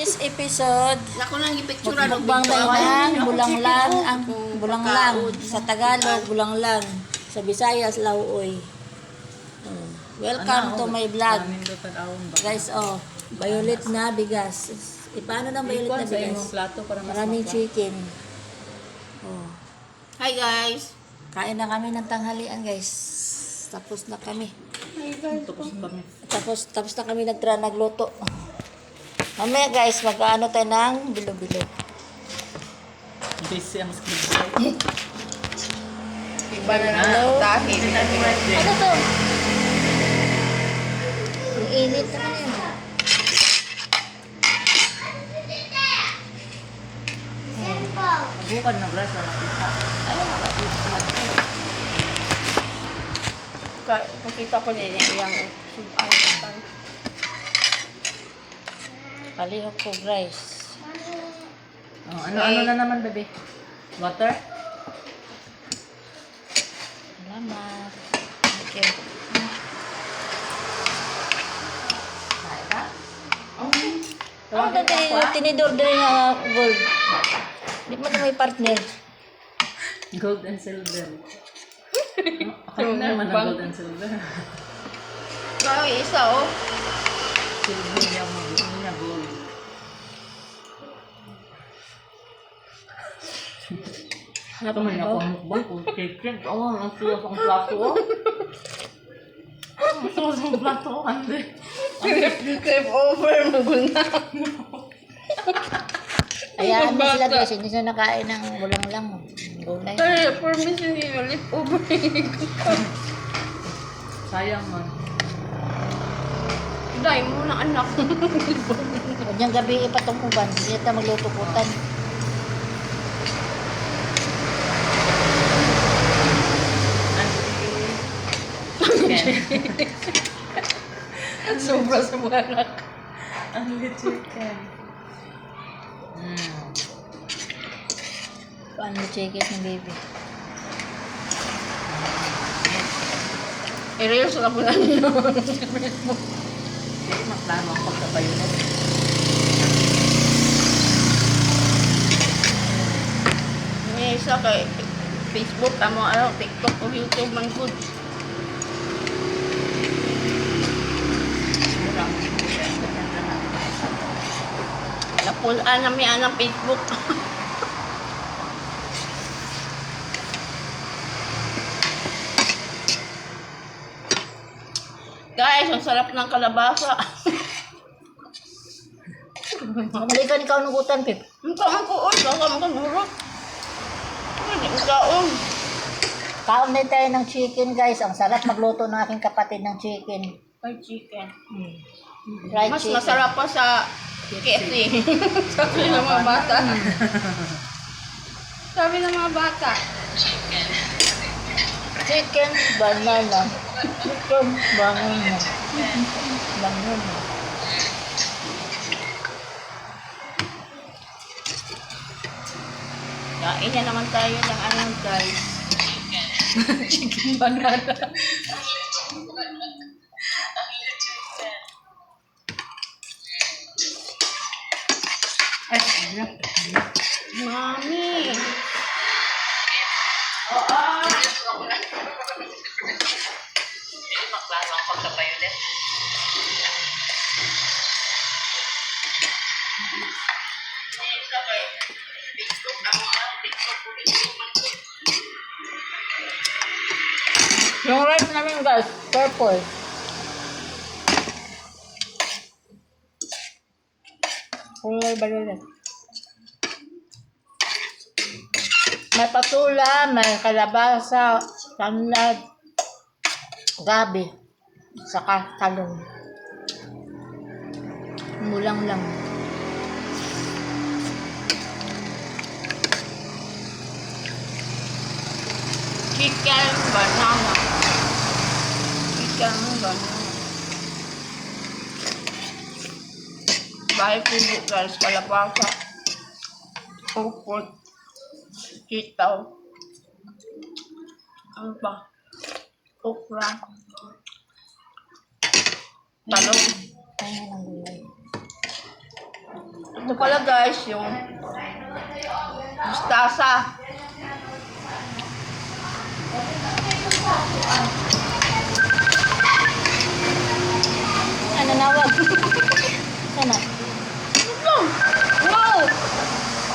today's episode, Ako nang ipictura ng mukbang tayo ng bulanglang, ang bulanglang. pagkaon. Sa Tagalog, bulanglang. Sa Visayas, lauoy. Welcome to my vlog. Guys, violet na bigas. Paano ng violet na bigas? Maraming chicken. Hi guys. Kain na kami ng tanghalian, guys. Tapos na kami. Tapos na kami nagluto. Mamaya, guys, mag-ano tayo ng bilo-bilo. Busy ang script. Iba na lang dahil. Ano to? Ang init naman yun. Bukan na brush na nakita. Pakita ko din yung subukan. Kalihok ko, guys. Oh, ano na naman, bebe? Water? Salamat. Thank you. Kaya ka? Ano dati tinidor din nga gold? Di mo na may partner. Gold and silver. Ako naman ang gold and silver. Grabe, isa Silver niya mo. Hindi niya gold. Ito man ako ang mukbang kung chicken. Oo, ang suwas ang plato ko. Ang suwas ang plato ko, hindi. Crave over, magulna. Hayaan mo sila, guys. Hindi sila nakain ng bulanglang. Gulay. Ay, for me, hindi yung lip over. Sayang man. Dahil mo na anak. Kanyang gabi ipatong uban. Hindi natin maglutukutan. Sobra sa mga anak. Only chicken. Paano chicken ng baby? I-reels na po na nyo. Hindi maklaro ang pagkabayo mo. May isa kay Facebook, TikTok o YouTube man good. Napulaan namin ang Facebook. Guys, ang sarap ng kalabasa. Kamalikan ikaw ng utan, Pip. Ang taong ko, baka makanurot. Hindi ko kaon. Kaon din tayo ng chicken, guys. Ang sarap magluto ng aking kapatid ng chicken. Fried chicken. Fried Mas chicken. masarap pa sa KFC. Sabi ng mga bata. Sabi ng mga bata. Chicken, banana. Chicken, banana. Banana. Kain na naman tayo ng ano, guys. Chicken banana. Mami. Maklaro ang pagkabayo ulit. Yung rice namin, guys, purple. Kulay violet. May patula, may kalabasa, tanlad, gabi, saka talong. Mulang lang. Chicken banana. Chicken banana. Bahay puso, guys. Kalabasa. Purpot. Sitaw. Ano ba? Okra. Talong. Kaya ng gulay. Ito pala guys, yung mustasa. Ano nawag? Sana? No! No!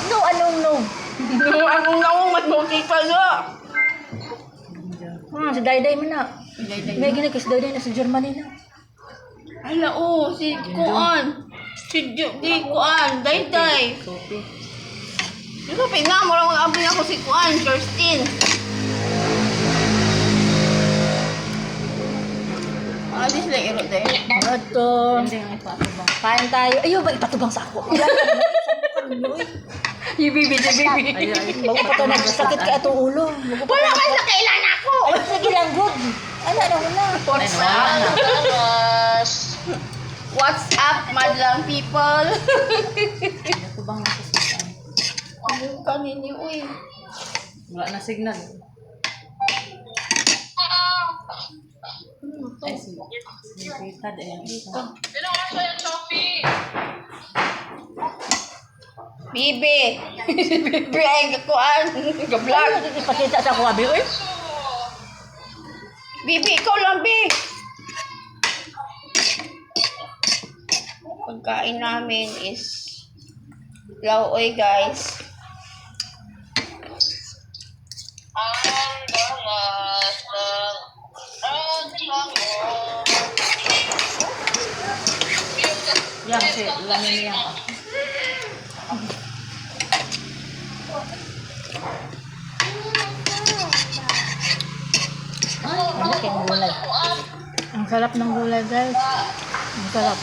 No, anong no? No, akong naungat mo kita na. Si Dayday mo na. May ginag kasi Dayday na sa Germany na. Hala, si Kuan. Si di Kuan, Dayday. Sophie. Dito, pinamo lang ang ako si Kuan, Kirsten. Alis lang iro din. Ito. Hindi ang ipatubang. Kain tayo. Ayaw ba ipatubang sa ako? Yung baby, Bago pa ito nagsakit ka itong ulo. Wala kayo na kailan ako! Ay, sige lang, good. Ano na? What's up? What's up, madlang people? Ipatubang na sa susan. Ano kanini, uy? Wala na signal. Ay, si Tita, ayan isa. Bibi! Bibi ay kakuan. Gablog. Ipakita sa ako, abi. Uy. Bibi, ikaw lang, Bi. Pagkain namin is lauoy, guys. Yan, si lamin niya. Ang laki ng gulay. Ang sarap ng gulay, guys. Ang sarap.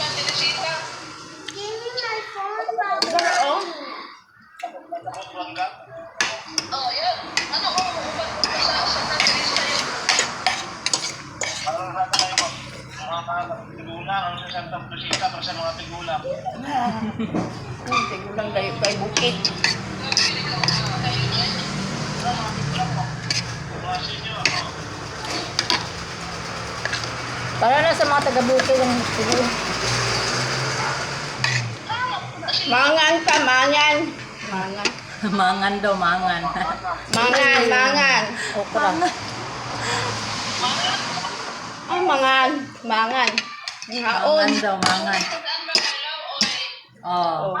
Tigulang dayo kay bukid. Para na sa mga taga-bukid ang siguro. Mangan ka, mangan. Mangan. Mangan daw, mangan. Mangan. Okra. Ay, mangan. Mangan. Ngaon. Mangan daw, mangan. Oh.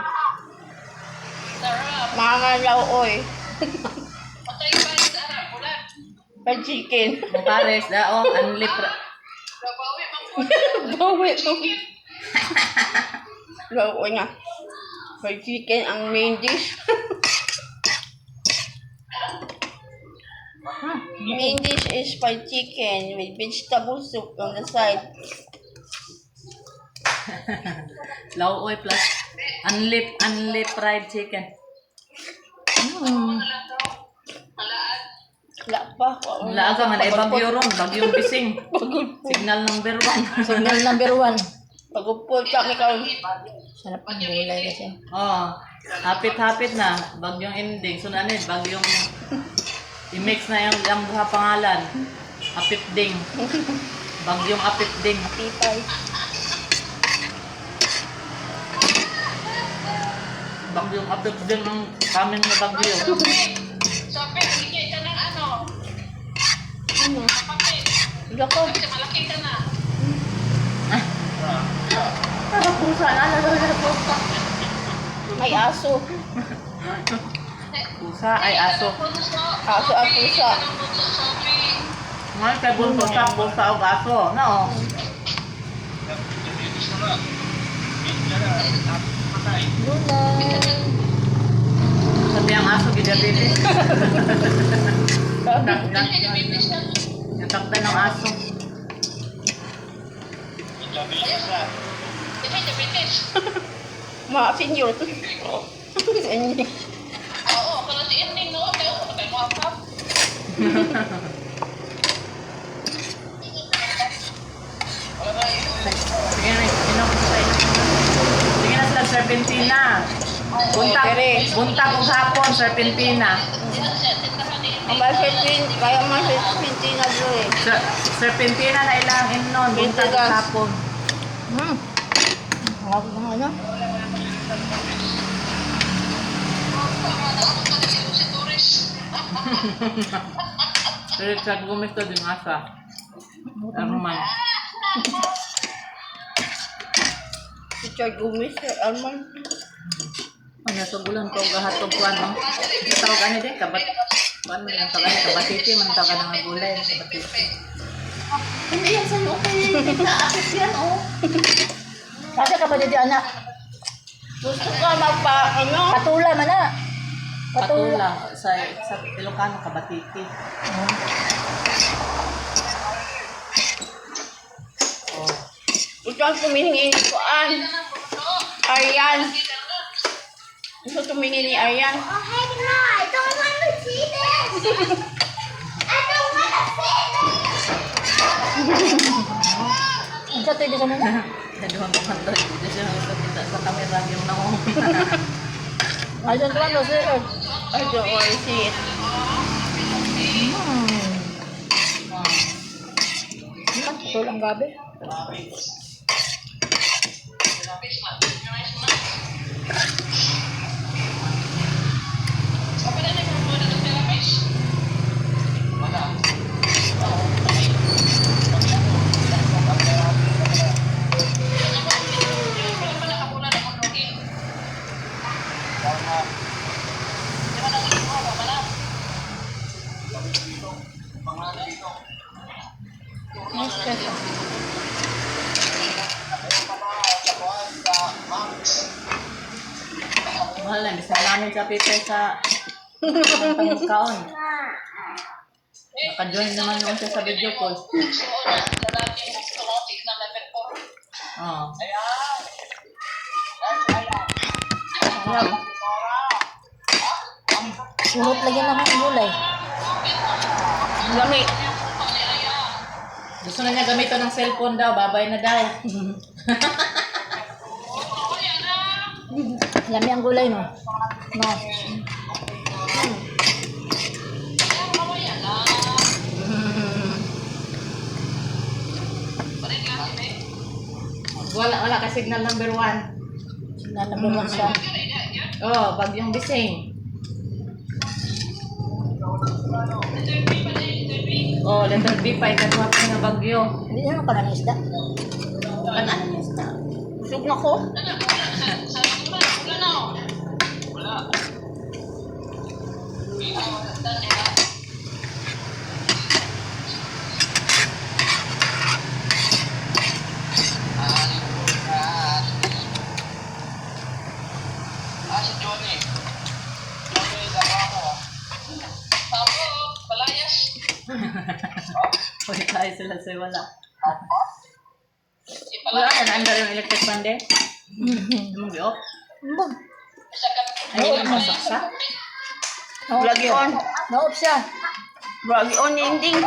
Mangan lauoy. Pa chicken. Pares daw, unlip. Bawi to. Lauoy nga. Pa chicken ang main dish. Main dish is fried chicken with vegetable soup on the side. Lauoy plus unlip fried chicken. Wala pa. Wala ka man ay bagyo ron, bagyong bising. Signal number 1. Signal number 1. Pagupol ka mi karon. Sarap ng gulay kasi. Oh, hapit-hapit na bagyong ending. So nanid bagyong i-mix na yung duha pangalan. Apit ding. Bagyong apit ding. Tipay. Bagyong apit ding ang kaming na bagyo. Ano? Wala ko. Pusa na, pusa. May aso. Pusa ay aso. Aso at pusa. Ngayon kay bunso sa pusa o aso. No? Gulay. Sabi ang aso gidabitis. Natakda ng aso. Mga senior. Senior. Sige na, sige na sila Serpentina. Buntag og hapon Serpentina. Ang Serpentina, kaya mga Serpentina doon eh. Serpentina na ilang imnon, buntag og hapon. Harap na ano? Si Richard Gomez to din asa. Arman. Richard Gomez, Arman. Ano sa bulan ko gahatog ko ano. Ito tawag ano din kabat. Kuan man ang tawag kabatiti man tawag ng gulay kabatiti. Hindi yan sa'yo, okay. Kita-apit yan, oh. Kasi ka ba dito, anak? Gusto ka ano? Patula man na. Patula sa Ilocano kabatiti. Oh. Ito ang tumihingi ni Kuan. Aryan. Gusto tumingi ni Aryan. Oh, heck no, I don't want to see this. I don't want to see this. Ang sa tayo sa mga. Naduhang kumandod. Dito siya nakikita sa camera yung nangong. I don't want to see it. I don't want to see it. Patula ang gabi. Mahal na, bisa namin sa paper sa pangkaon. Naka-join naman yung siya sa video call. Oo. Surot lagi naman ang gulay. Lamig. Gusto na niya gamitin ng cellphone daw, babay na daw. Lami ang gulay, no? No. Wala ka signal number 1. Nanabulan siya. Oh, bagyong bising. Oh, letter B pa ikatwa pa na bagyo. Hindi naman ka ng isda. Ano yung isda? Busog na ko. Pwede tayo sila sa wala. Wala ka na andar yung electric fan din? Munggi off? Ay, yung masaksa? Lagi on. No-off siya. Lagi on yung ding.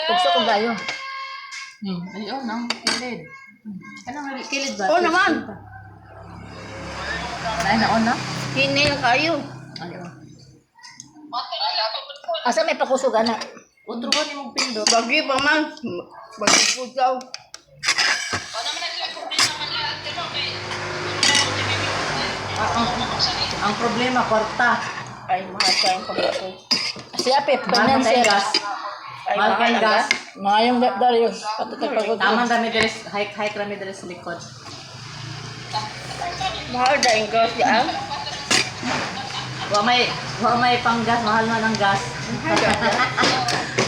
Pugso ko gayo. Ayun, ang kilid. Anong kilid ba? Oo naman. Ay, na-on na? Hinil kayo. Ayun. Asa may pakusog, anak? Utro ka ni mong pindot. Lagi pa man. Bagi po daw. Ang problema, kwarta. Ay, mahal ka yung pagkakot. Si Apip, Mahal financier. kayong gas. Ay, Mahal kayong mahal gas. Mga yung Darius. Patutag pagod. Taman rami deres, hike rami deres sa likod. Mahal na yung gas yan. Wa may panggas, mahal man ang gas. Ay,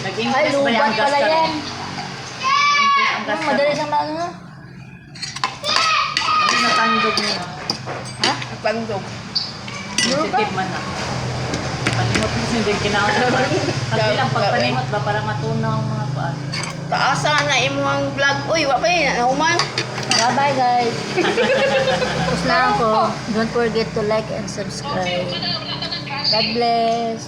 Nag-increase ba lubat yung gas pala ka yan. rin? Nag-increase ang gas ka Madali rin. sa mga ano. Ano natandog niya? Ha? Pangdog. Sensitive man na. Palimot mo hindi kinaon. Kasi lang pagpalimot ba para matunaw ang mga paan. Taasa na imo ang vlog. Uy, wa pa yun. Nauman. Bye-bye, guys. Tapos na ako. Don't forget to like and subscribe. God bless.